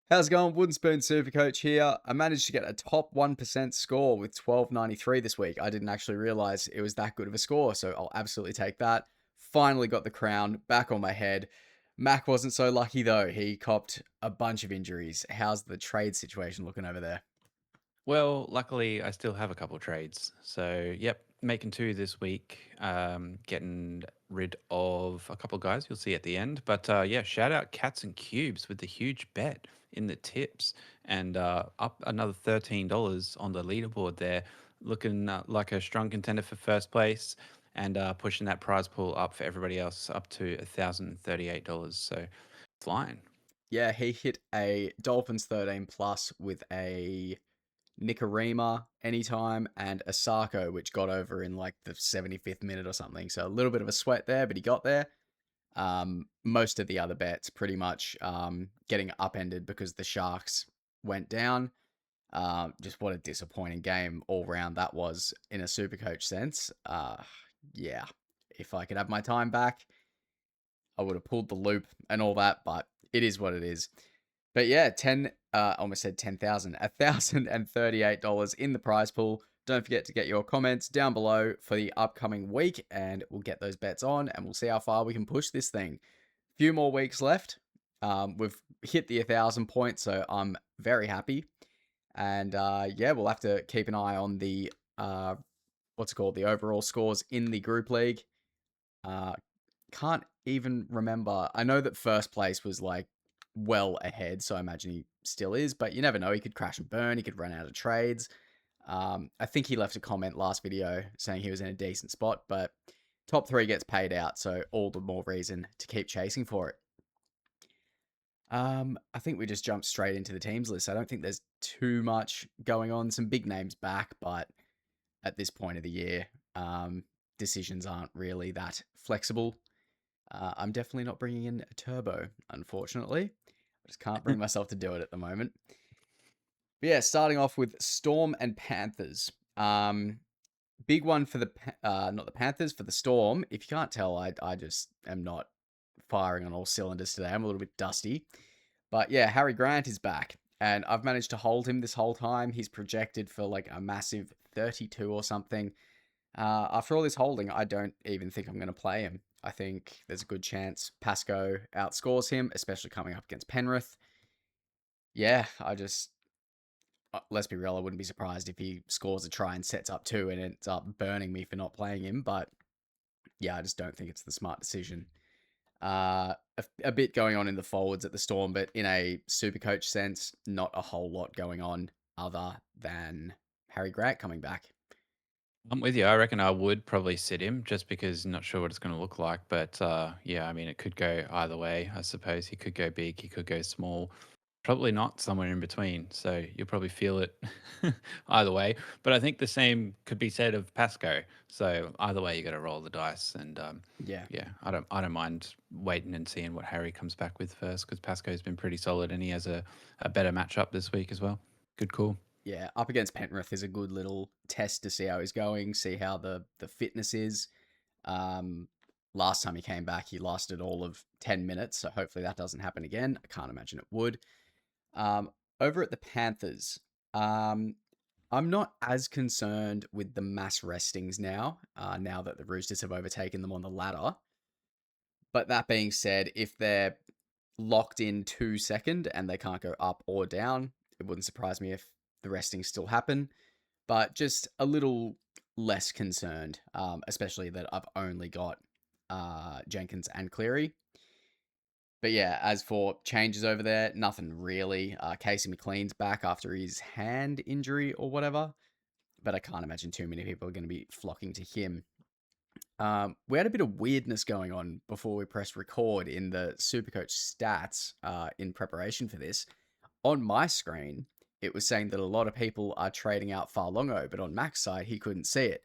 How's it going? Wooden Spoon SuperCoach here. I managed to get a top 1% score with 1293 this week. I didn't actually realize it was that good of a score, so I'll absolutely take that. Finally got the crown back on my head. Mac wasn't so lucky though. He copped a bunch of injuries. How's the trade situation looking over there? Well, luckily, I still have a couple trades. So, yep, making two this week. Getting rid of a couple of guys you'll see at the end. But yeah, shout out Cats and Cubes with the huge bet in the tips and up another $13 on the leaderboard there, looking like a strong contender for first place and pushing that prize pool up for everybody else up to $1,038. So, flying. Yeah, he hit a Dolphins 13 plus with a Nicarima anytime and a Sarko, which got over in like the 75th minute or something. So a little bit of a sweat there, but he got there. Most of the other bets pretty much getting upended because the Sharks went down. Just what a disappointing game all round that was in a super coach sense. Yeah, if I could have my time back, I would have pulled the loop and all that, but it is what it is. But yeah, almost said 10,000, $1,038 in the prize pool. Don't forget to get your comments down below for the upcoming week, and we'll get those bets on, and we'll see how far we can push this thing. Few more weeks left. We've hit the 1,000 points, so I'm very happy. And yeah, we'll have to keep an eye on the what's it called, the overall scores in the group league. Uh, can't even remember. I know that first place was like well ahead, so I imagine he still is, but you never know. He could crash and burn. He could run out of trades. I think he left a comment last video saying he was in a decent spot, but top three gets paid out, so all the more reason to keep chasing for it. I think we just jumped straight into the teams list. I don't think there's too much going on. Some big names back, but at this point of the year, decisions aren't really that flexible. I'm definitely not bringing in a turbo, unfortunately. I just can't bring myself to do it at the moment. But yeah, starting off with Storm and Panthers. Big one for the not the Panthers, for the Storm. If you can't tell, I just am not firing on all cylinders today. I'm a little bit dusty. But yeah, Harry Grant is back, and I've managed to hold him this whole time. He's projected for like a massive 32 or something. After all this holding, I don't even think I'm going to play him. I think there's a good chance Pasco outscores him, especially coming up against Penrith. Yeah, let's be real, I wouldn't be surprised if he scores a try and sets up two and ends up burning me for not playing him. But yeah, I just don't think it's the smart decision. A bit going on in the forwards at the Storm, but in a super coach sense, not a whole lot going on other than Harry Grant coming back. I'm with you. I reckon I would probably sit him just because not sure what it's going to look like. But yeah, I mean, it could go either way. I suppose he could go big, he could go small. Probably not somewhere in between. So you'll probably feel it either way. But I think the same could be said of Pasco. So either way, you got to roll the dice. And Yeah. yeah, I don't mind waiting and seeing what Harry comes back with first because Pasco's been pretty solid and he has a better matchup this week as well. Good call. Yeah, up against Penrith is a good little test to see how he's going, see how the fitness is. Um, Last time he came back, he lasted all of 10 minutes, so hopefully that doesn't happen again. I can't imagine it would. Um, Over at the Panthers, um, I'm not as concerned with the mass restings now, now that the Roosters have overtaken them on the ladder. But that being said, if they're locked in 2 second and they can't go up or down, it wouldn't surprise me if the restings still happen. But just a little less concerned, especially that I've only got Jenkins and Cleary. But yeah, as for changes over there, nothing really. Casey McLean's back after his hand injury or whatever, but I can't imagine too many people are going to be flocking to him. We had a bit of weirdness going on before we pressed record in the Supercoach stats in preparation for this. On my screen, it was saying that a lot of people are trading out Farlongo, but on Mac's side, he couldn't see it.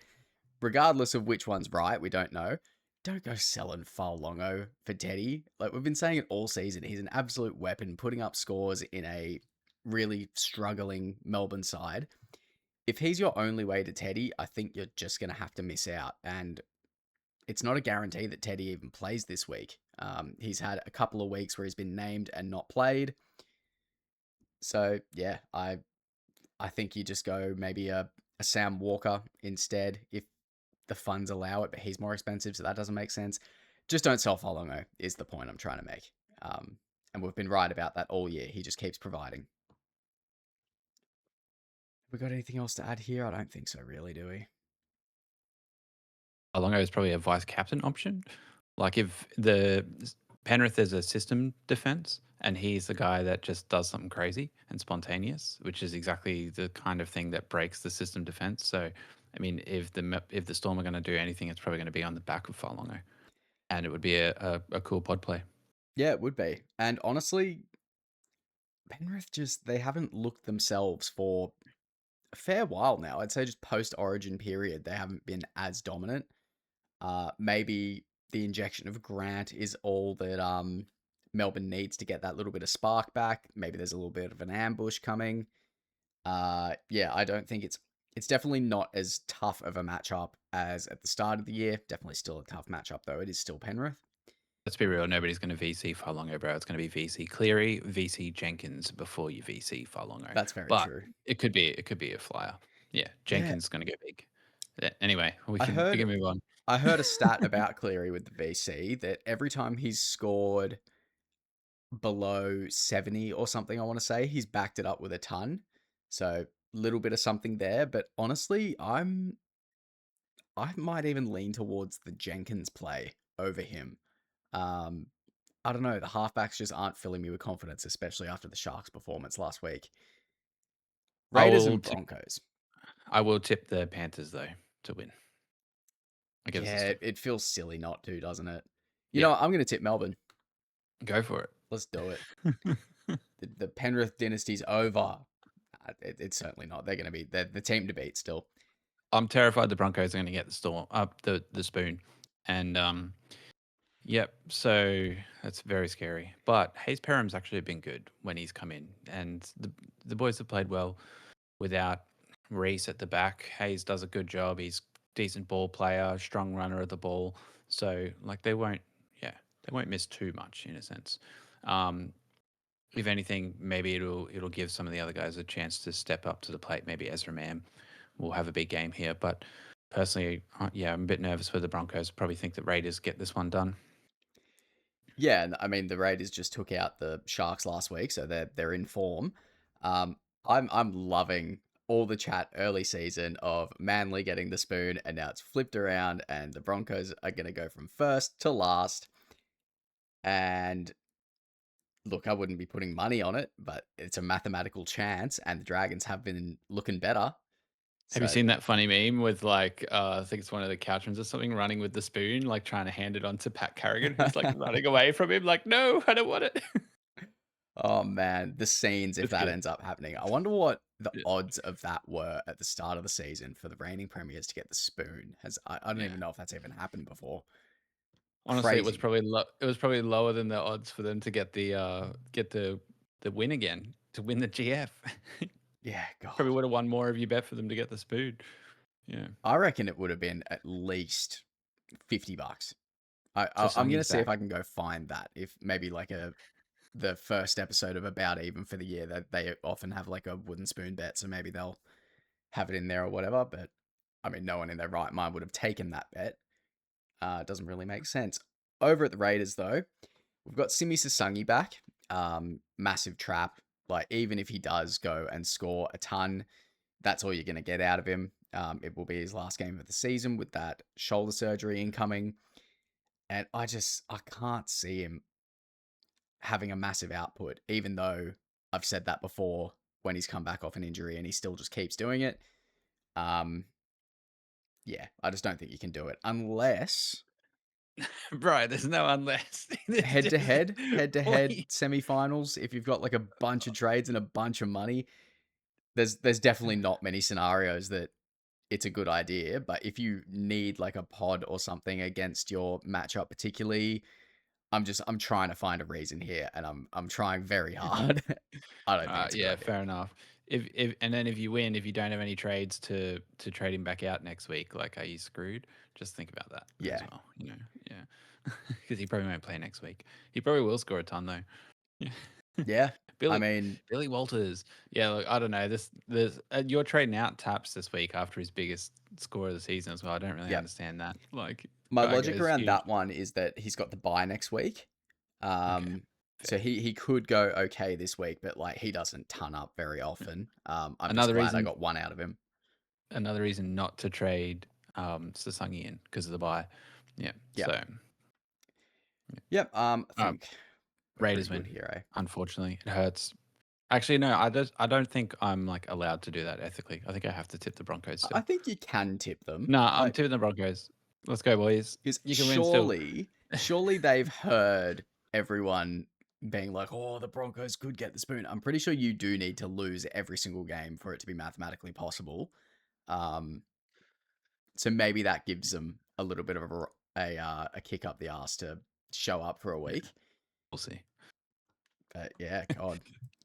Regardless of which one's right, we don't know. Don't go selling Farlongo for Teddy. Like, we've been saying it all season. He's an absolute weapon, putting up scores in a really struggling Melbourne side. If he's your only way to Teddy, I think you're just going to have to miss out. And it's not a guarantee that Teddy even plays this week. He's had a couple of weeks where he's been named and not played. So yeah, I think you just go maybe a Sam Walker instead if the funds allow it, but he's more expensive, so that doesn't make sense. Just don't sell Folongo is the point I'm trying to make. Um, and we've been right about that all year. He just keeps providing. We got anything else to add here? I don't think so, really, do we? Alongo is probably a vice captain option. Like if the Penrith is a system defense and he's the guy that just does something crazy and spontaneous, which is exactly the kind of thing that breaks the system defense. So, I mean, if the Storm are going to do anything, it's probably going to be on the back of Falongo, and it would be a cool pod play. Yeah, it would be. And honestly, Penrith just they haven't looked themselves for a fair while now. I'd say just post Origin period, they haven't been as dominant. Maybe the injection of Grant is all that Melbourne needs to get that little bit of spark back. Maybe there's a little bit of an ambush coming. Yeah, I don't think it's definitely not as tough of a matchup as at the start of the year. Definitely still a tough matchup though. It is still Penrith. Let's be real, nobody's going to VC Falongo, bro. It's going to be VC Cleary, VC Jenkins before you VC Falongo. That's very But true. it could be a flyer. Yeah, Yeah, Jenkins is going to go big. Yeah, anyway, we I can we heard can move on. I heard a stat about Cleary with the VC that every time he's scored below 70 or something, I want to say, he's backed it up with a ton. So, little bit of something there, but honestly, I might even lean towards the Jenkins play over him. Um I don't know, the halfbacks just aren't filling me with confidence, especially after the Sharks performance last week. I Raiders will and tip Broncos. I will tip the Panthers though to win against the Yeah, Storm. it feels silly not to, doesn't it? You know Yeah, what? I'm going to tip Melbourne. go for Let's do it. it. The Penrith dynasty's over. It's certainly not. They're going to be the team to beat still. I'm terrified the Broncos are going to get the Storm up the spoon, and yep. So that's very scary. But Hayes Perham's actually been good when he's come in, and the boys have played well without Reese at the back. Hayes does a good job. He's decent ball player, strong runner of the ball. So like yeah, they won't miss too much in a sense. Um, if anything, maybe it'll give some of the other guys a chance to step up to the plate. Maybe Ezra Mam will have a big game here. But personally, yeah, I'm a bit nervous for the Broncos. Probably think that Raiders get this one done. Yeah, and I mean the Raiders just took out the Sharks last week, so they're in form. I'm loving all the chat early season of Manly getting the spoon, and now it's flipped around, and the Broncos are going to go from first to last. And look, I wouldn't be putting money on it, but it's a mathematical chance, and the Dragons have been looking better. Have you So seen that funny meme with like I think it's one of the Couchrons or something running with the spoon, like trying to hand it on to Pat Carrigan, who's like running away from him, like, no, I don't want it. oh man, the scenes if It's that good. ends up happening. I wonder what the Yeah. odds of that were at the start of the season for the reigning premiers to get the spoon. I don't Yeah. even know if that's even happened before. Honestly, it was Crazy. probably it was probably lower than the odds for them to get the win again, to win the GF. Yeah, Probably God. would have won more if you bet for them to get the spoon. Yeah. I reckon it would have been at least $50. I'm gonna Tasangi's see if back. I can go find that. If maybe like the first episode of About Even for the year that they often have like a wooden spoon bet, so maybe they'll have it in there or whatever. But I mean, no one in their right mind would have taken that bet. It doesn't really make sense. Over at the Raiders, though, we've got Simi Sasangi back. Massive trap. Like, even if he does go and score a ton, that's all you're going to get out of him. It will be his last game of the season with that shoulder surgery incoming. And I can't see him having a massive output, even though I've said that before when he's come back off an injury and he still just keeps doing it. Um, yeah, I just don't think you can do it unless Right, there's no unless. There's head to just head to head point. semifinals. If you've got like a bunch of trades and a bunch of money, there's definitely not many scenarios that it's a good idea. But if you need like a pod or something against your matchup, particularly, I'm trying to find a reason here, and I'm trying very hard. I don't think it's a good Yeah, idea. fair enough. If and then if you win, if you don't have any trades to trade him back out next week, like, are you screwed? Just think about that as Yeah, well. Yeah, because he probably won't play next week. He probably will score a ton though. Yeah. Yeah. I Billy mean, Billy Walters. Yeah, look, I don't know. This you're trading out Taps this week after his biggest score of the season as well. I don't really yeah. understand that. Like, My guy logic goes around huge. that one is that he's got the bye next week. Okay, So fair. he could go okay this week, but like he doesn't ton up very often. I'm just Another glad I reason got one out of him. another reason not to trade Sasangi in because of the buy. Yeah. Yeah. So Yep. I um, think we're pretty Raiders good win. here, eh? Unfortunately, it hurts. Actually, no, I don't think I'm like allowed to do that ethically. I think I have to tip the Broncos I still. think you can tip them. No, I'm Like, tipping the Broncos. Let's go, boys. because You can win still. surely they've heard everyone being like, "Oh, the Broncos could get the spoon." I'm pretty sure you do need to lose every single game for it to be mathematically possible. Um, so maybe that gives them a little bit of a kick up the ass to show up for a Yeah, week. we'll see. But yeah, God,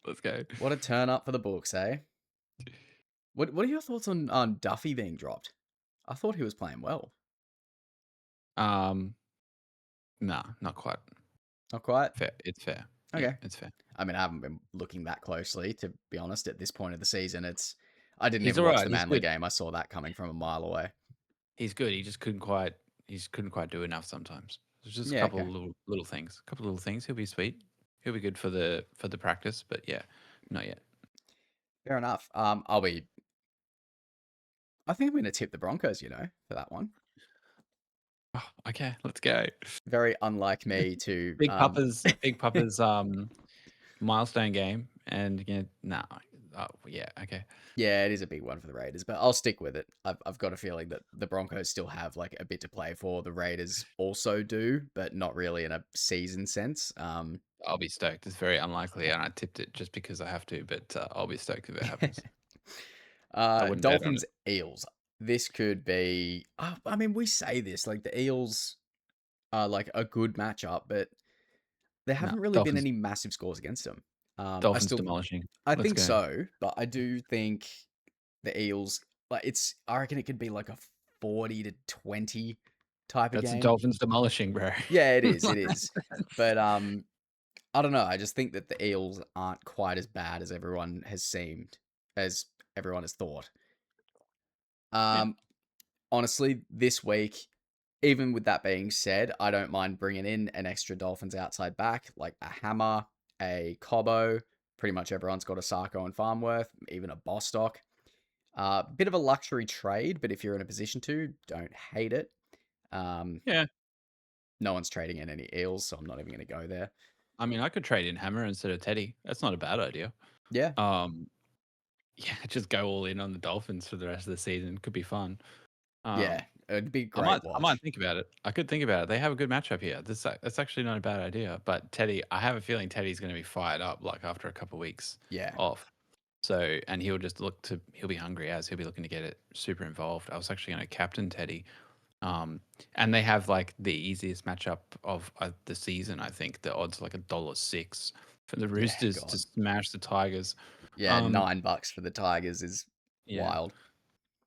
Let's go. what a turn up for the books, eh? What are your thoughts on Duffy being dropped? I thought he was playing well. Um, nah, not quite. Not quite. Fair. It's fair. Yeah, Okay. it's fair. I mean, I haven't been looking that closely, to be honest, at this point of the season. I didn't He's even all watch right. the He's Manly good. game. I saw that coming from a mile away. He's good. He just couldn't quite do enough sometimes. There's just a Yeah, couple okay. of little things. A couple of little things. He'll be sweet. He'll be good for the practice, but yeah, not yet. Fair enough. I think I'm gonna tip the Broncos, for that one. Oh, okay, let's go. Very unlike me to Big Papa's milestone game, and yeah, nah, oh, yeah, okay, yeah, it is a big one for the Raiders, but I'll stick with it. I've got a feeling that the Broncos still have like a bit to play for. The Raiders also do, but not really in a season sense. I'll be stoked. It's very unlikely, and I tipped it just because I have to, but I'll be stoked if it happens. I wouldn't bet on Dolphins it. Eels. This could be. I mean, we say this like the Eels are like a good matchup, but there No, haven't really been Dolphins, any massive scores against them. Dolphins demolishing. I Let's think go. so, but I do think the Eels, like I reckon it could be like a 40-20 type of That's a game. Dolphins demolishing, bro. Yeah, it is. But I don't know. I just think that the Eels aren't quite as bad as as everyone has thought. Yeah, Um, Honestly, this week, even with that being said, I don't mind bringing in an extra Dolphins outside back, like a Hammer, a Cobbo. Pretty much everyone's got a Sarko and Farmworth, even a Bostock. Bit of a luxury trade, but if you're in a position to, don't hate it. Um, yeah. no one's trading in any Eels, so I'm not even going to go there. I mean, I could trade in Hammer instead of Teddy. That's not a bad idea. Yeah, Um, yeah, just go all in on the Dolphins for the rest of the season. Could be fun. yeah, Um, it'd be a I great might I might watch. think about it. I could think about it. They have a good matchup here. That's actually not a bad idea. But Teddy, I have a feeling Teddy's going to be fired up like after a couple of weeks Yeah, off. So, and he'll be hungry as he'll be looking to get it super involved. I was actually going to captain Teddy. And they have like the easiest matchup of the season. I think the odds are like $1.06 for the yeah, Roosters to God. smash the Tigers. Yeah, Um, $9 for the Tigers is yeah, wild.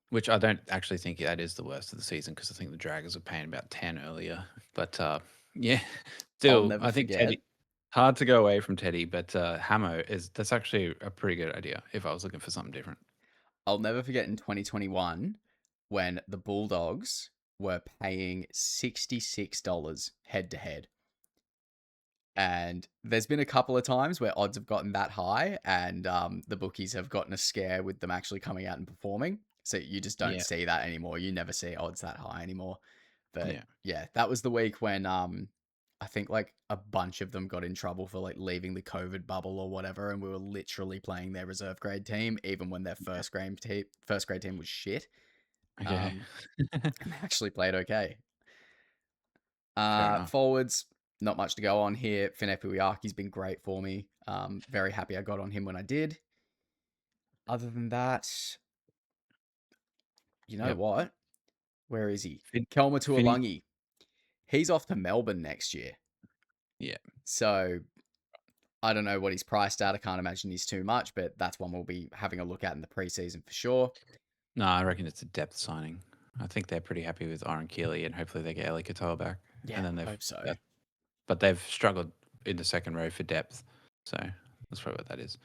which I don't actually think that is the worst of the season because I think the Dragons were paying about 10 earlier. But yeah, I'll still, never I think forget. Teddy, hard to go away from Teddy, but that's actually a pretty good idea if I was looking for something different. I'll never forget in 2021 when the Bulldogs were paying $66 head to head. And there's been a couple of times where odds have gotten that high, and the bookies have gotten a scare with them actually coming out and performing. So you just don't Yeah, see that anymore. You never see odds that high anymore. But yeah, yeah, that was the week when I think like a bunch of them got in trouble for like leaving the COVID bubble or whatever, and we were literally playing their reserve grade team, even when their first grade team was shit. okay, Um, and they actually played okay. fair enough. Forwards, not much to go on here. Finepuiaki's been great for me. Very happy I got on him when I did. Other than that, you know Yep. what? Where is he? Fin- Kelma Finny, Tuolangi. He's off to Melbourne next year. yeah. So I don't know what he's priced at. I can't imagine he's too much, but that's one we'll be having a look at in the preseason for sure. No, I reckon it's a depth signing. I think they're pretty happy with Aaron Keeley, and hopefully they get Ellie Katoa back. Yeah, And then hope so. that, but they've struggled in the second row for depth. So That's probably what that is.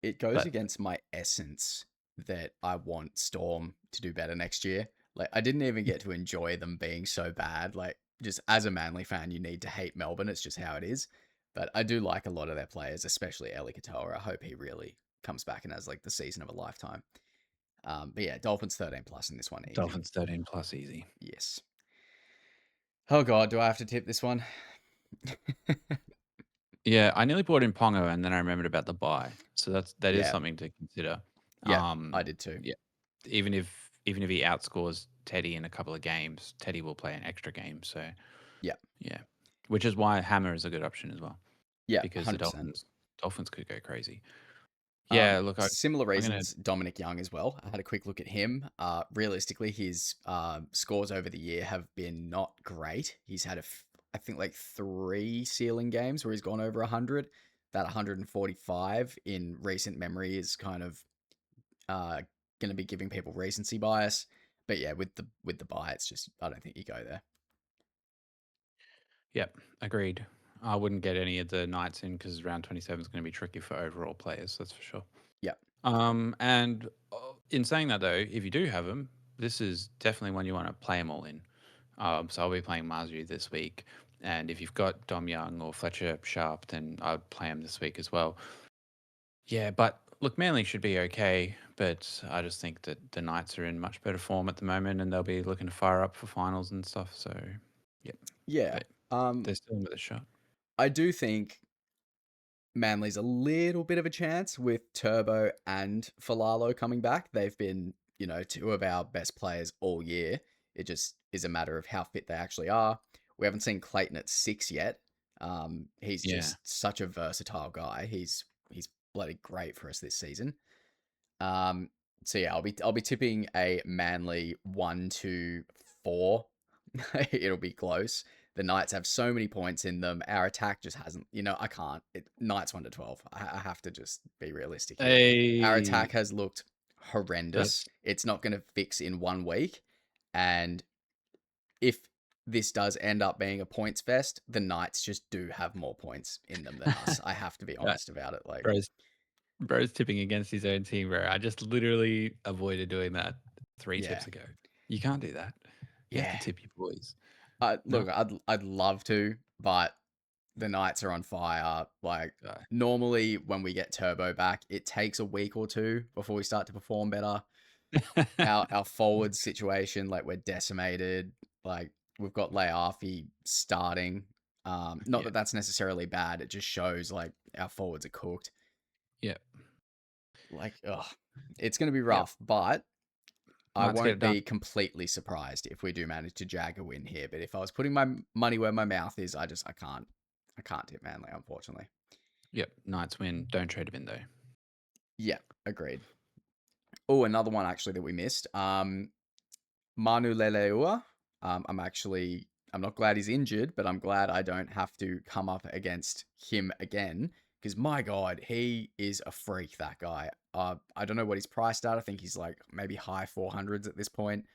It goes But against my essence that I want Storm to do better next year. Like, I didn't even get to enjoy them being so bad. Like, just as a Manly fan, you need to hate Melbourne. It's just how it is. But I do like a lot of their players, especially Eli Katoa. I hope he really comes back and has like the season of a lifetime. But yeah, Dolphins 13 plus in this one, easy. Dolphins 13 plus easy. Yes. Oh god, do I have to tip this one? Yeah, I nearly bought in Pongo, and then I remembered about the buy. So that is Yeah, something to consider. yeah, I did too. Yeah, even if he outscores Teddy in a couple of games, Teddy will play an extra game. So Yeah, yeah, which is why Hammer is a good option as well, yeah, because the 100%. Dolphins could go crazy. Yeah, look, Similar I'm gonna reasons, Dominic Young as well. I had a quick look at him. Realistically, his scores over the year have been not great. He's had I think like 3 ceiling games where he's gone over 100. That 145 in recent memory is kind of uh, going to be giving people recency bias. But yeah, with the buy, it's just I don't think you go there. Yep, agreed. I wouldn't get any of the Knights in because round 27 is going to be tricky for overall players. That's for sure. Yeah, And in saying that, though, if you do have them, this is definitely one you want to play them all in. So I'll be playing Marzu this week. And if you've got Dom Young or Fletcher Sharp, then I'd play him this week as well. Yeah, but look, Manly should be okay. But I just think that the Knights are in much better form at the moment and they'll be looking to fire up for finals and stuff. So, yeah, yeah. but they're still in with a shot. I do think Manly's a little bit of a chance with Turbo and Falalo coming back. They've been, two of our best players all year. It just is a matter of how fit they actually are. We haven't seen Clayton at 6 yet. He's Yeah. just such a versatile guy. He's bloody great for us this season. Um, so yeah, I'll be tipping a Manly 1-4. It'll be close. The Knights have so many points in them. Our attack just hasn't. I can't. Knights 1-12. I have to just be realistic here. Our Hey, attack has looked horrendous. that's It's not going to fix in 1 week. And if this does end up being a points fest, the Knights just do have more points in them than us. I have to be that, honest about it. Like, bro's tipping against his own team, bro. I just literally avoided doing that 3 yeah, tips ago. You can't do that. You have to yeah. tip your boys. No, Look, I'd love to, but the Knights are on fire. Like, guy. normally when we get Turbo back, it takes a week or two before we start to perform better. Our forward situation, like, we're decimated. Like, we've got Leafi starting. Not Yeah, that that's necessarily bad. It just shows like our forwards are cooked. yeah, Like, ugh, it's gonna be yep. rough, but I Knights get it won't done. be completely surprised if we do manage to jag a win here. But if I was putting my money where my mouth is, I can't tip Manly, unfortunately. Yep, Knights win. Don't trade him in though. Yeah, agreed. Oh, another one actually that we missed. Manu Leleua. I'm not glad he's injured, but I'm glad I don't have to come up against him again. Because my God, he is a freak, that guy. I don't know what he's priced at. I think he's like maybe high 400s at this point.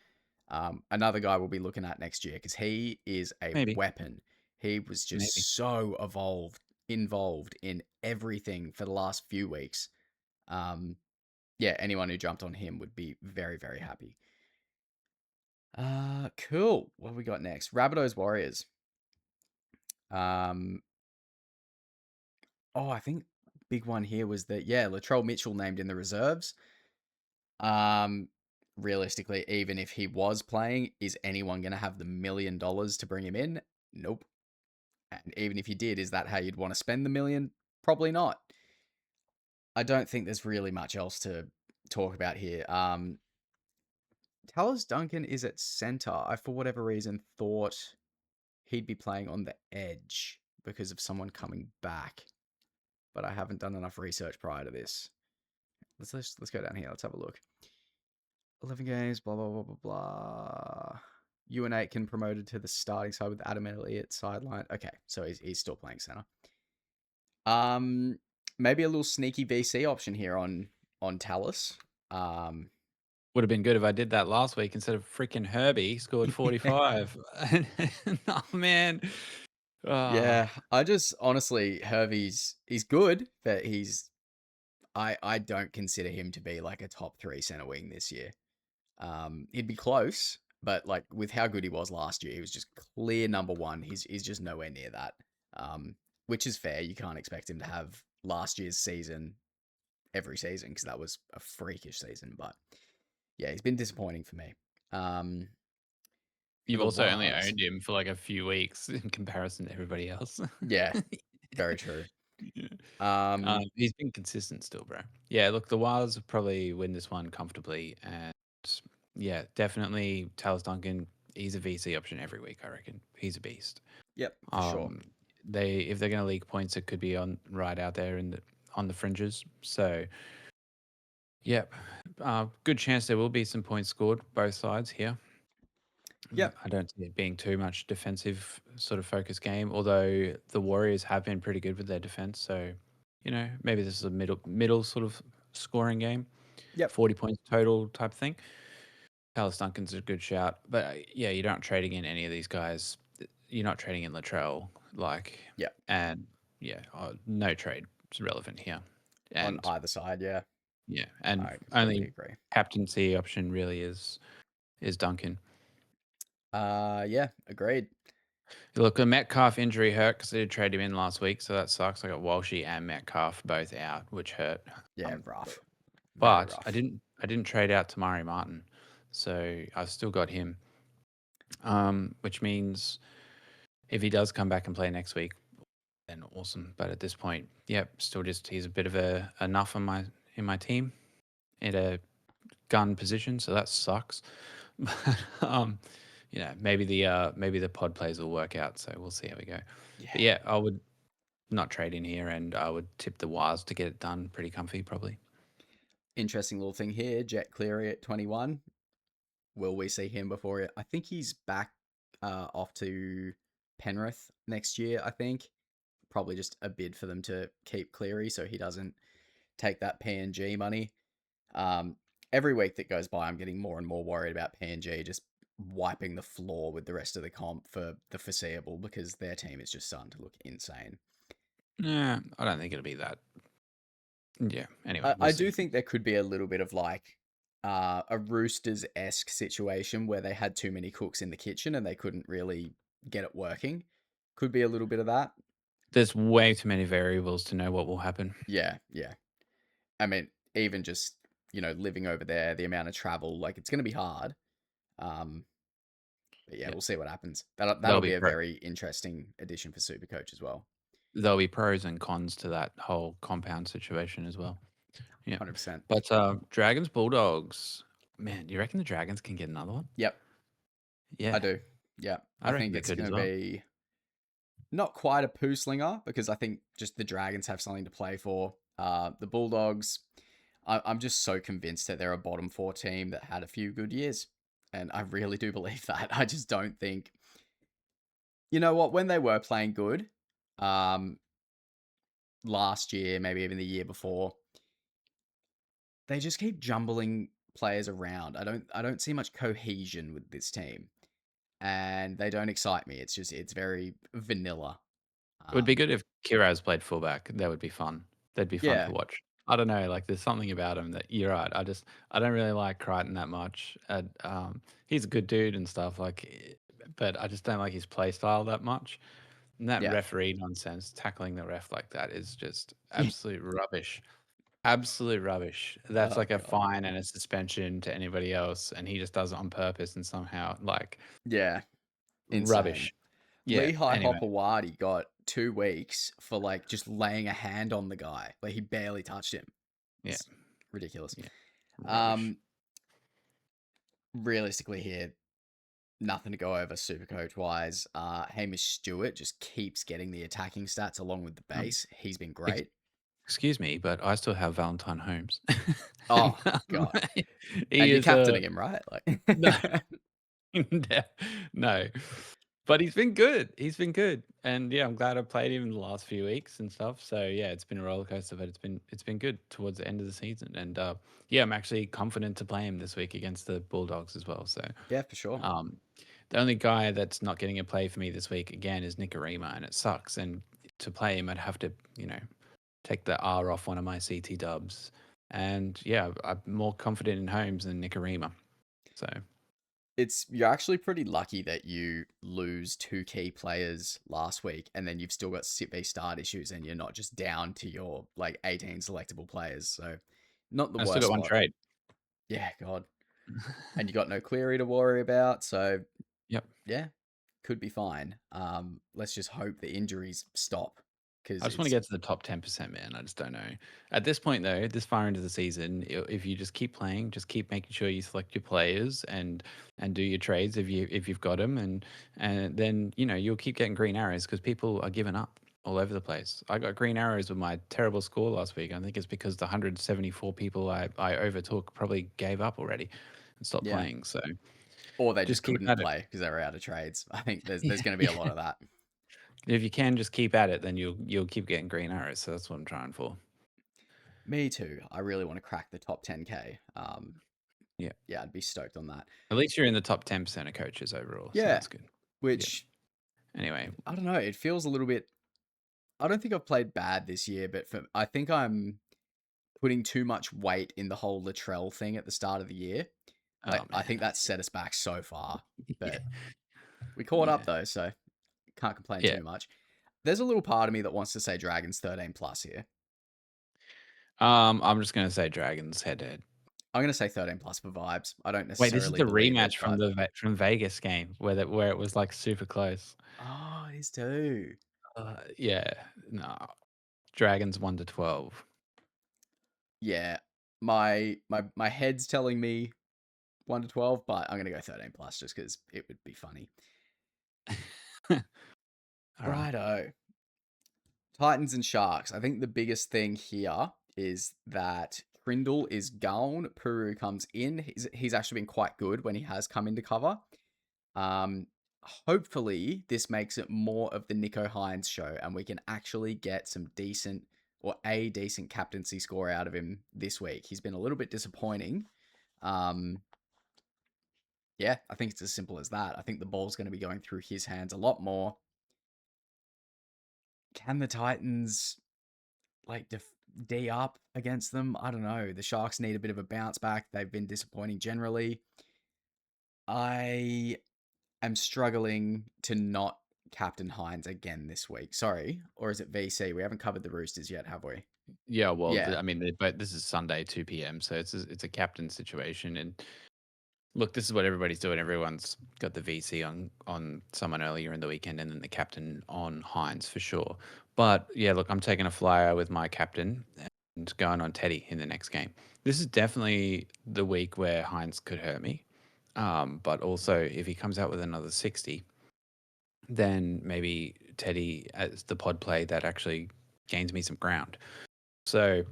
Another guy we'll be looking at next year because he is a Maybe, weapon. He was maybe. just so involved in everything for the last few weeks. Um, yeah, anyone who jumped on him would be very, very happy. Cool. What have we got next? Rabbitohs Warriors. Um, I think big one here was that Latrell Mitchell named in the reserves. Um, Realistically, even if he was playing, is anyone going to have the $1 million to bring him in? Nope. And even if you did, is that how you'd want to spend the million? Probably not. I don't think there's really much else to talk about here. Tallis Duncan is at center. I, for whatever reason, thought he'd be playing on the edge because of someone coming back, but I haven't done enough research prior to this. Let's go down here. Let's have a look. 11 games, blah blah blah blah blah. Ewan Aitken promoted to the starting side with Adam Elliott sideline. Okay, so he's still playing center. Maybe a little sneaky VC option here on Tallis. Would have been good if I did that last week instead of freaking Herbie scored 45. Oh man. Yeah, Ah, I just honestly, he's good, but I don't consider him to be like a top 3 center wing this year. He'd be close, but like with how good he was last year, he was just clear number one. He's just nowhere near that. Which is fair. You can't expect him to have last year's season every season because that was a freakish season. But yeah, he's been disappointing for me. For You've the also only Waz, owned him for like a few weeks in comparison to everybody else. yeah, very true. Yeah. Um, He's been consistent still, bro. Yeah, look, the Wild's probably win this one comfortably, and yeah, definitely Talis Duncan. He's a VC option every week. I reckon he's a beast. yep, for sure. Um, they if they're going to leak points, it could be on right out there in the on the fringes. So, yep, good chance there will be some points scored both sides here. Yep, I don't see it being too much defensive sort of focus game, although the Warriors have been pretty good with their defense. So, maybe this is a middle sort of scoring game, yep, 40 points total type thing. Palace Duncan's a good shout, but yeah, you don't trade in any of these guys. You're not trading in Latrell, like, yep. and yeah, no trade is relevant here, On and either side, yeah, yeah, and I completely only agree. captaincy option really is Duncan. Yeah, agreed. Look, the Metcalf injury hurt because they did trade him in last week, so that sucks. I got Walshy and Metcalf both out, which hurt. Yeah, Um, rough, very but I rough. didn't trade out Tamari Martin, so I've still got him. Which means if he does come back and play next week, then awesome. But at this point, yep, still just he's a bit of a enough in my team at a gun position, so that sucks. But maybe the pod plays will work out, so we'll see how we go. Yeah, But yeah, I would not trade in here, and I would tip the Wires to get it done pretty comfy, probably. interesting little thing here. Jet Cleary at 21. Will we see him before it? I think he's back off to Penrith next year. I think probably just a bid for them to keep Cleary so he doesn't take that PNG money. Um, every week that goes by, I'm getting more and more worried about PNG just wiping the floor with the rest of the comp for the foreseeable because their team is just starting to look insane. Yeah, I don't think it'll be that. Yeah. Anyway, we'll I do see. think there could be a little bit of like a Roosters esque situation where they had too many cooks in the kitchen and they couldn't really get it working. Could be a little bit of that. There's way too many variables to know what will happen. Yeah, yeah. I mean, even just living over there, the amount of travel, like it's going to be hard. Um, but yeah, Yeah, we'll see what happens. That'll there'll be be a very interesting addition for Supercoach as well. there'll be pros and cons to that whole compound situation as well. Yeah, 100%. but Dragons Bulldogs, man, do you reckon the Dragons can get another one? Yep, I Yeah, do. Yeah, I I reckon think they it's could as going to well. be not quite a poo slinger because I think just the Dragons have something to play for. The Bulldogs, I'm just so convinced that they're a bottom four team that had a few good years. And I really do believe that. I just don't think, you know what, when they were playing good, um, last year, maybe even the year before, they just keep jumbling players around. I don't see much cohesion with this team. And they don't excite me. It's very vanilla. It would be Um, good if Kiraz played fullback. That would be fun. That'd be fun to yeah, watch. I don't know, like there's something about him that you're right. I don't really like Crichton that much. He's a good dude and stuff but I just don't like his play style that much. And that yeah. referee nonsense, tackling the ref like that is just absolute rubbish. Absolute rubbish. That's Oh like a god. fine and a suspension to anybody else, and he just does it on purpose and somehow like Yeah, insane. rubbish. Yeah. Lehigh Anyway, Hopewadi got 2 weeks for like just laying a hand on the guy. Like he barely touched him. yeah, It's ridiculous. yeah, rubbish. Um, realistically here, nothing to go over super coach wise. Hamish Stewart just keeps getting the attacking stats along with the Um, base. He's been ex- great. excuse me, but I still have Valentine Holmes, and Oh god. he And you're is a captaining him, right? no, Like no. But he's been good. He's been good, and yeah, I'm glad I played him in the last few weeks and stuff. So yeah, it's been a roller coaster, but it's been good towards the end of the season, and yeah, I'm actually confident to play him this week against the Bulldogs as well. So yeah, for sure. um, the only guy that's not getting a play for me this week again is Nicarima, and it sucks. And to play him, I'd have to take the R off one of my CT dubs. And yeah, I'm more confident in Holmes than Nicarima. So You're actually pretty lucky that you lose two key players last week, and then you've still got sit v start issues, and you're not just down to your like 18 selectable players. So, not the I still worst got one spot. trade. Yeah, God. And you got no Cleary to worry about. So, Yep. yeah, could be fine. Let's just hope the injuries stop I because just want to it's get to the top 10%, man. I just don't know. At this point, though, this far into the season, if you just keep playing, just keep making sure you select your players and do your trades if you've got them, and then you'll keep getting green arrows because people are giving up all over the place. I got green arrows with my terrible score last week. I think it's because the 174 people I overtook probably gave up already and stopped yeah. playing. So Or they just just keep couldn't at it. play because they were out of trades. I think there's Yeah, going to be a lot yeah. of that. If you can just keep at it, then you'll keep getting green arrows. So that's what I'm trying for. Me too. I really want to crack the top 10k. Yeah. Yeah, I'd be stoked on that. At least you're in the top 10% of coaches overall, so Yeah, that's good. Yeah. which Anyway, I don't know. It feels a little bit. I don't think I've played bad this year, but I think I'm putting too much weight in the whole Latrell thing at the start of the year. oh Like I man. think that set us back so far, Yeah. but we caught up Yeah. though, so can't complain Yeah. too much. There's a little part of me that wants to say Dragons 13 plus here. I'm just gonna say Dragons head to head. I'm gonna say 13 plus for vibes. I don't Wait, this is necessarily the believe it, rematch from but from Vegas game where it was like super close. oh, it is too. Yeah. No. Dragons 1 to 12. Yeah, my head's telling me 1 to 12, but I'm gonna go 13 plus just because it would be funny. All right. Righto. Titans and Sharks. I think the biggest thing here is that Trindle is gone. Puru comes in. He's actually been quite good when he has come into cover. Um, Hopefully this makes it more of the Nico Hines show, and we can actually get some decent or a decent captaincy score out of him this week. He's been a little bit disappointing. Um, yeah, I think it's as simple as that. I think the ball's going to be going through his hands a lot more. Can the Titans like D up against them? I don't know. The Sharks need a bit of a bounce back. They've been disappointing generally. I am struggling to not captain Hines again this week. Sorry, or is it VC? We haven't covered the Roosters yet, have we? Yeah, well, Yeah, I mean, but this is Sunday 2 p.m., so it's a captain situation. And look, this is what everybody's doing. Everyone's got the VC on someone earlier in the weekend, and then the captain on Hines for sure. But yeah, look, I'm taking a flyer with my captain and going on Teddy in the next game. This is definitely the week where Hines could hurt me. But also, if he comes out with another 60, then maybe Teddy as the pod play that actually gains me some ground. So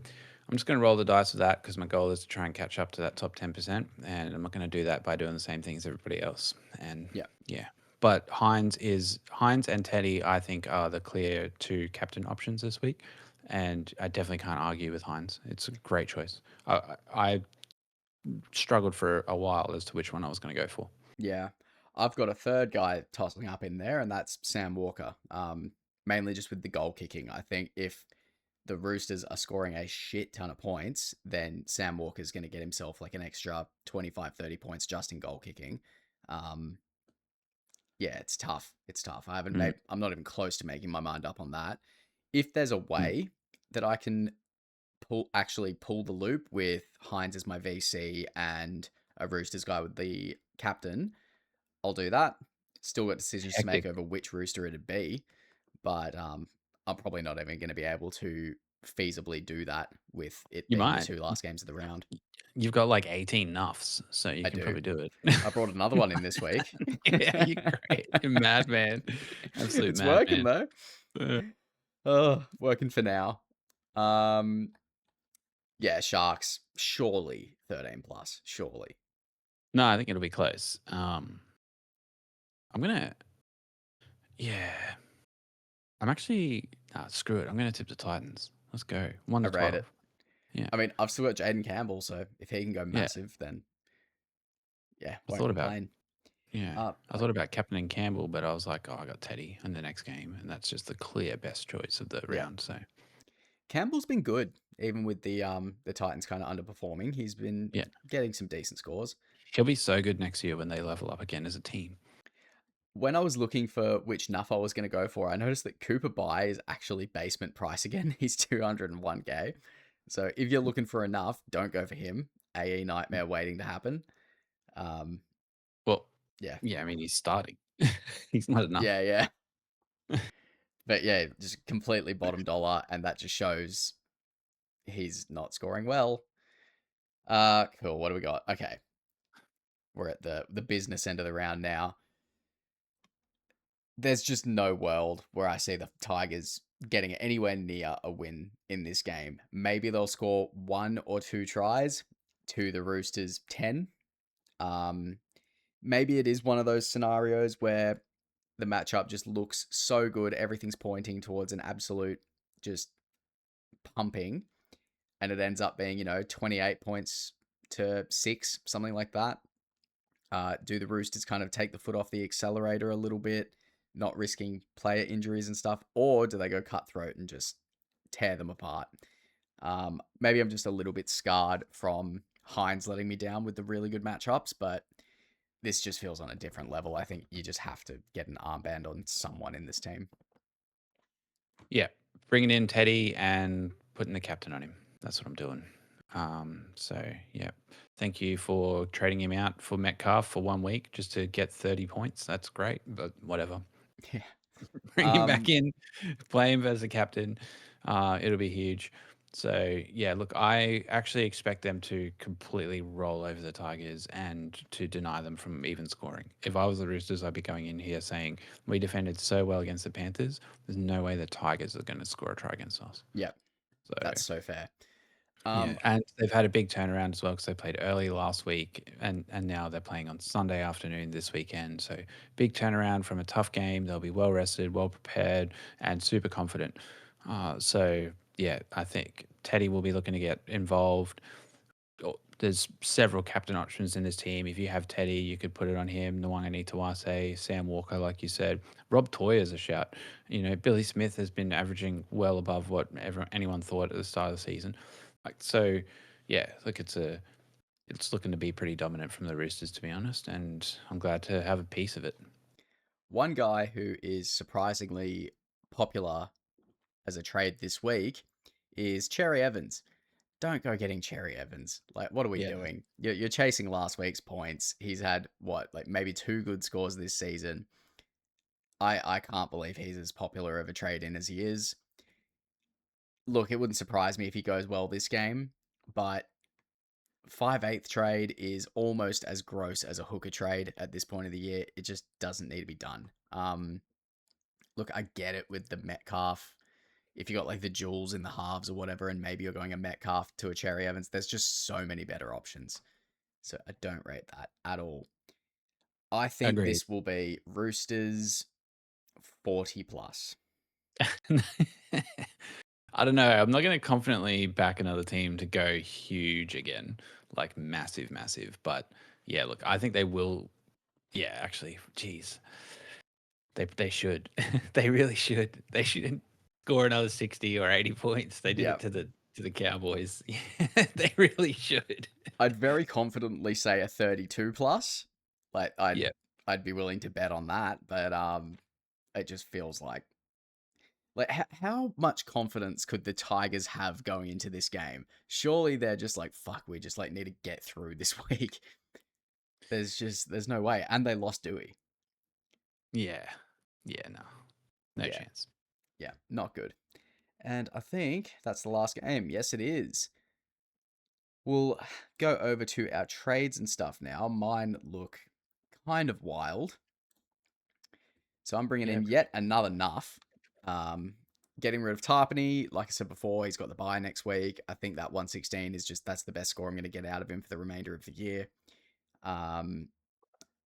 I'm just going to roll the dice with that because my goal is to try and catch up to that top 10%. And I'm not going to do that by doing the same thing as everybody else. And yeah, yeah. But Hines and Teddy, I think, are the clear two captain options this week. And I definitely can't argue with Hines. It's a great choice. I struggled for a while as to which one I was going to go for. yeah. I've got a third guy tossing up in there, and that's Sam Walker. Mainly just with the goal kicking. I think if the Roosters are scoring a shit ton of points, then Sam Walker's going to get himself like an extra 25, 30 points just in goal kicking. Um, yeah, it's tough. It's tough. I haven't Mm, made, I'm not even close to making my mind up on that. If there's a mm. way that I can actually pull the loop with Hines as my VC and a Roosters guy with the captain, I'll do that. Still got decisions to make Hectic. over which Rooster it'd be, but I'm probably not even going to be able to feasibly do that with it You being the might. two last games of the round. You've got like 18 nuffs, so you I can do. probably do it. I brought another one in this week. Yeah, you're great. You're madman. Absolute It's working madman. though. Oh, working for now. Um, yeah, Sharks surely 13 plus, surely. No, I think it'll be close. I'm gonna yeah. I'm actually screw it. I'm gonna tip the Titans. Let's go. One I to rate it. 12. Yeah. I mean, I've still got Jaden Campbell, so if he can go Yeah. massive, then yeah, I won't thought about complain. yeah. I Like thought about captaining Campbell, but I was like, oh, I got Teddy in the next game, and that's just the clear best choice of the yeah, round. So Campbell's been good, even with the Titans kind of underperforming. He's been Yeah. getting some decent scores. He'll be so good next year when they level up again as a team. When I was looking for which nuff I was going to go for, I noticed that Cooper Buy is actually basement price again. He's 201k. So if you're looking for enough, don't go for him. AE nightmare waiting to happen. Um, Well, yeah, yeah, I mean, he's starting. He's not enough. yeah, yeah. But yeah, just completely bottom dollar, and that just shows he's not scoring well. Cool. What do we got? Okay, we're at the business end of the round now. There's just no world where I see the Tigers getting anywhere near a win in this game. Maybe they'll score 1 or 2 tries to the Roosters 10. Um, Maybe it is one of those scenarios where the matchup just looks so good, everything's pointing towards an absolute just pumping, and it ends up being 28 points to 6, something like that. Do the Roosters kind of take the foot off the accelerator a little bit, not risking player injuries and stuff, or do they go cutthroat and just tear them apart? Maybe I'm just a little bit scarred from Hines letting me down with the really good matchups, but this just feels on a different level. I think you just have to get an armband on someone in this team. Yeah, bringing in Teddy and putting the captain on him. That's what I'm doing. So yeah, thank you for trading him out for Metcalf for 1 week just to get 30 points. That's great, but whatever. Yeah. Bring him back in, play him as a captain. It'll be huge. So yeah, look, I actually expect them to completely roll over the Tigers and to deny them from even scoring. If I was the Roosters, I'd be going in here saying we defended so well against the Panthers. There's no way the Tigers are going to score a try against us. Yep, So that's so fair. yeah, and they've had a big turnaround as well because they played early last week and now they're playing on Sunday afternoon this weekend. So big turnaround from a tough game. They'll be well rested, well prepared, and super confident. So yeah, I think Teddy will be looking to get involved. There's several captain options in this team. If you have Teddy, you could put it on him. Nwanga Tawase, Sam Walker, like you said. Rob Toyer's a shout. Billy Smith has been averaging well above what anyone thought at the start of the season. So, yeah, look, it's looking to be pretty dominant from the Roosters, to be honest, and I'm glad to have a piece of it. One guy who is surprisingly popular as a trade this week is Cherry Evans. Don't go getting Cherry Evans. Like, what are we Yeah, doing? You're chasing last week's points. He's had what, like maybe 2 good scores this season. I can't believe he's as popular of a trade in as he is. Look, it wouldn't surprise me if he goes well this game, but 5/8 trade is almost as gross as a hooker trade at this point of the year. It just doesn't need to be done. Look, I get it with the Metcalf. If you got like the Jules in the halves or whatever, and maybe you're going a Metcalf to a Cherry Evans, there's just so many better options. So I don't rate that at all. I think agreed. this will be Roosters 40 plus. I don't know. I'm not going to confidently back another team to go huge again, like massive, massive. But yeah, look, I think they will. Yeah, actually, geez, they should. They really should. They should score another 60 or 80 points. They did Yeah, it to the Cowboys. They really should. I'd very confidently say a 32 plus. Like Yeah. I'd be willing to bet on that, but it just feels like how much confidence could the Tigers have going into this game? Surely they're just like, fuck, we just like need to get through this week. There's no way. And they lost Dewey. Yeah. Yeah, no. No Yeah, chance. yeah, not good. And I think that's the last game. Yes, it is. We'll go over to our trades and stuff now. Mine look kind of wild. So I'm bringing Yeah. in yet another nuff. Getting rid of Tarpany. Like I said before, he's got the bye next week. I think that 116 is that's the best score I'm going to get out of him for the remainder of the year.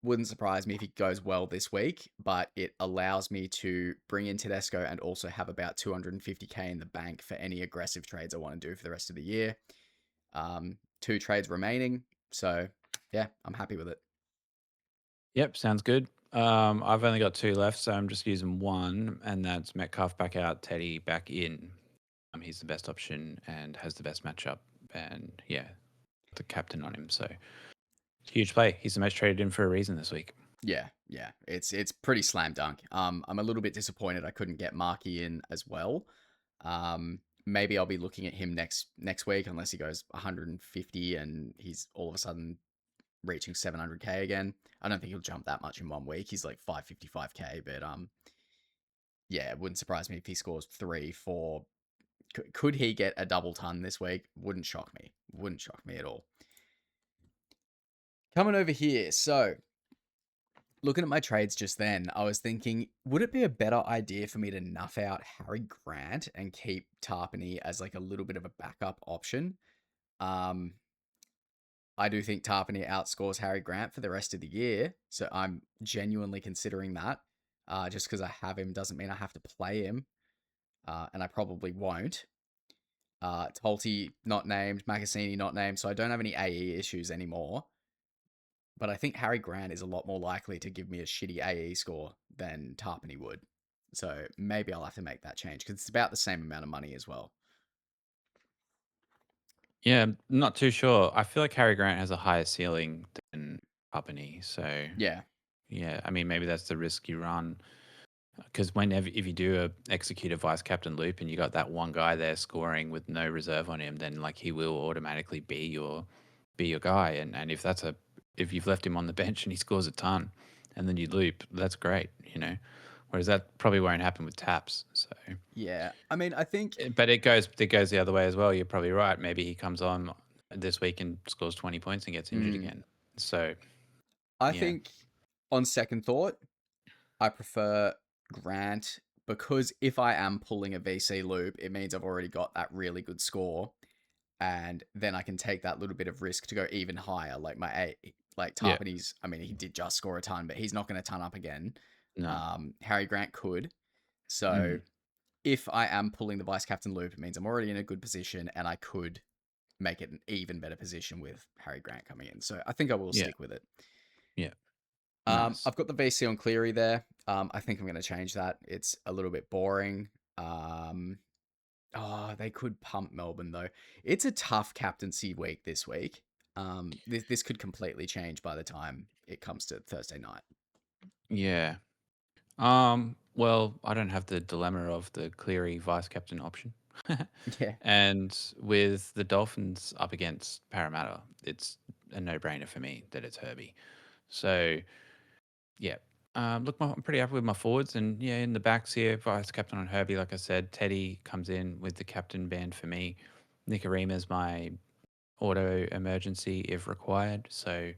Wouldn't surprise me if he goes well this week, but it allows me to bring in Tedesco and also have about 250k in the bank for any aggressive trades I want to do for the rest of the year. 2 trades remaining. So yeah, I'm happy with it. Yep, sounds good. I've only got two left, so I'm just using one, and that's Metcalf back out, Teddy back in. he's the best option and has the best matchup. And yeah, the captain on him. So huge play. He's the most traded in for a reason this week. Yeah, yeah, it's pretty slam dunk. I'm a little bit disappointed I couldn't get Marky in as well. Maybe I'll be looking at him next week unless he goes 150 and he's all of a sudden reaching 700k again. I don't think he'll jump that much in 1 week. He's like 555k, but yeah, it wouldn't surprise me if he scores 3, 4. Could he get a double ton this week? Wouldn't shock me. Wouldn't shock me at all. Coming over here, so looking at my trades just then, I was thinking, would it be a better idea for me to nuff out Harry Grant and keep Tarpany as like a little bit of a backup option? Um, I do think Tarpany outscores Harry Grant for the rest of the year, so I'm genuinely considering that. Just because I have him doesn't mean I have to play him, and I probably won't. Tolty not named, Macassini not named, so I don't have any AE issues anymore. But I think Harry Grant is a lot more likely to give me a shitty AE score than Tarpany would. So maybe I'll have to make that change because it's about the same amount of money as well. Yeah, I'm not too sure. I feel like Harry Grant has a higher ceiling than Papani. So Yeah. yeah, I mean maybe that's the risk you run. Because whenever if you do execute a vice captain loop and you got that one guy there scoring with no reserve on him, then like he will automatically be your guy. And if you've left him on the bench and he scores a ton, and then you loop, that's great, you know. Whereas that probably won't happen with taps. So, Yeah. I mean, I think. but it goes the other way as well. You're probably right. Maybe he comes on this week and scores 20 points and gets injured Mm, again. So I yeah, think on second thought, I prefer Grant because if I am pulling a VC loop, it means I've already got that really good score. And then I can take that little bit of risk to go even higher. Like like yeah, Tarpany's, I mean, he did just score a ton, but he's not going to ton up again. no, Harry Grant could. So mm, if I am pulling the vice captain loop, it means I'm already in a good position and I could make it an even better position with Harry Grant coming in. So I think I will yeah, stick with it. yeah, nice. I've got the VC on Cleary there. I think I'm going to change that. It's a little bit boring. Oh, they could pump Melbourne though. It's a tough captaincy week this week. This could completely change by the time it comes to Thursday night. Yeah. Well, I don't have the dilemma of the Cleary vice captain option. Yeah, And with the Dolphins up against Parramatta, it's a no-brainer for me that it's Herbie. So, yeah. Look, I'm pretty happy with my forwards. And yeah, in the backs here, vice captain on Herbie, like I said, Teddy comes in with the captain band for me. Nikorima's my auto emergency if required. So,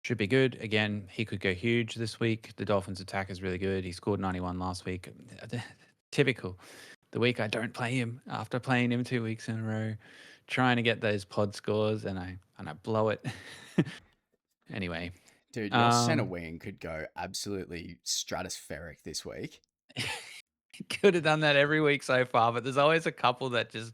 should be good. Again, he could go huge this week. The Dolphins' attack is really good. He scored 91 last week. Typical. The week I don't play him after playing him 2 weeks in a row, trying to get those pod scores, and I blow it. Anyway, dude, your center um, wing could go absolutely stratospheric this week. could have done that every week so far, but there's always a couple that just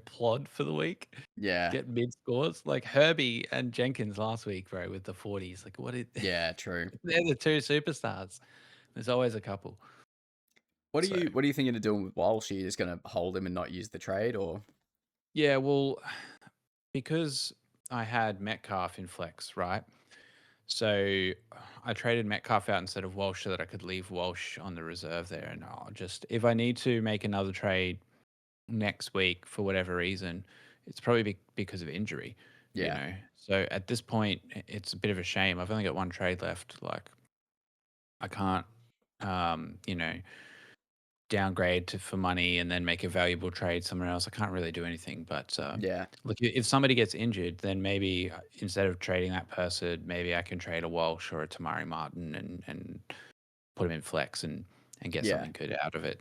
plod for the week, Yeah, get mid scores like Herbie and Jenkins last week, bro, with the 40s. Like what? yeah, true. They're the two superstars. There's always a couple. So What are you thinking of doing with Walsh? Are you just going to hold him and not use the trade, or yeah, well, because I had Metcalf in flex, right? So I traded Metcalf out instead of Walsh so that I could leave Walsh on the reserve there. And I'll just, if I need to make another trade next week for whatever reason, it's probably because of injury, you yeah, know? So at this point, it's a bit of a shame. I've only got one trade left. Like, I can't, you know, downgrade for money and then make a valuable trade somewhere else. I can't really do anything. But yeah, look, if somebody gets injured, then maybe instead of trading that person, maybe I can trade a Walsh or a Tamari Martin and put him in flex and get yeah, something good out of it,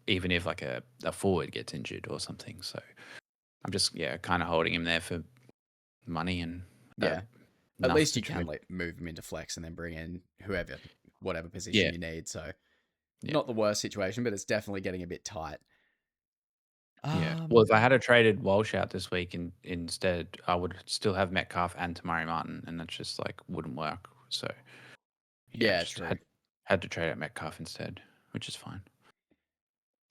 even if like a forward gets injured or something. So I'm just kind of holding him there for money and yeah. At enough least to you can trade. like move him into flex and then bring in whoever, whatever position Yeah, you need. So yeah. not the worst situation, but it's definitely getting a bit tight. Yeah. Well, if I Um, had a traded Walsh out this week instead, I would still have Metcalf and Tamari Martin, and that's just like wouldn't work. So yeah, yeah, just true. had to trade out Metcalf instead, which is fine.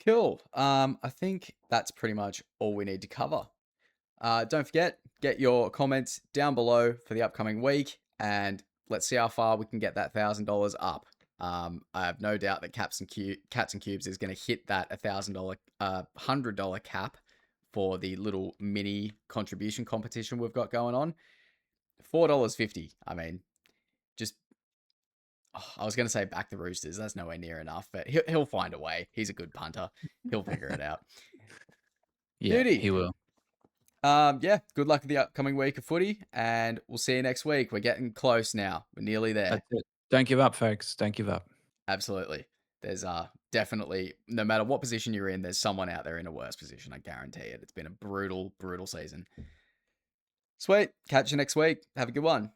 Cool. I think that's pretty much all we need to cover. Don't forget, get your comments down below for the upcoming week, and let's see how far we can get that $1,000 up. I have no doubt that Cats and Cubes is going to hit that $1,000, $100 cap for the little mini contribution competition we've got going on. $4.50. I mean, just I was going to say back the Roosters. That's nowhere near enough, but he'll find a way. He's a good punter. He'll figure it out. Yeah, Beauty. he will. Yeah, good luck with the upcoming week of footy, and we'll see you next week. We're getting close now. We're nearly there. That's it. Don't give up, folks. Don't give up. Absolutely. There's definitely, no matter what position you're in, there's someone out there in a worse position. I guarantee it. It's been a brutal, brutal season. Sweet. Catch you next week. Have a good one.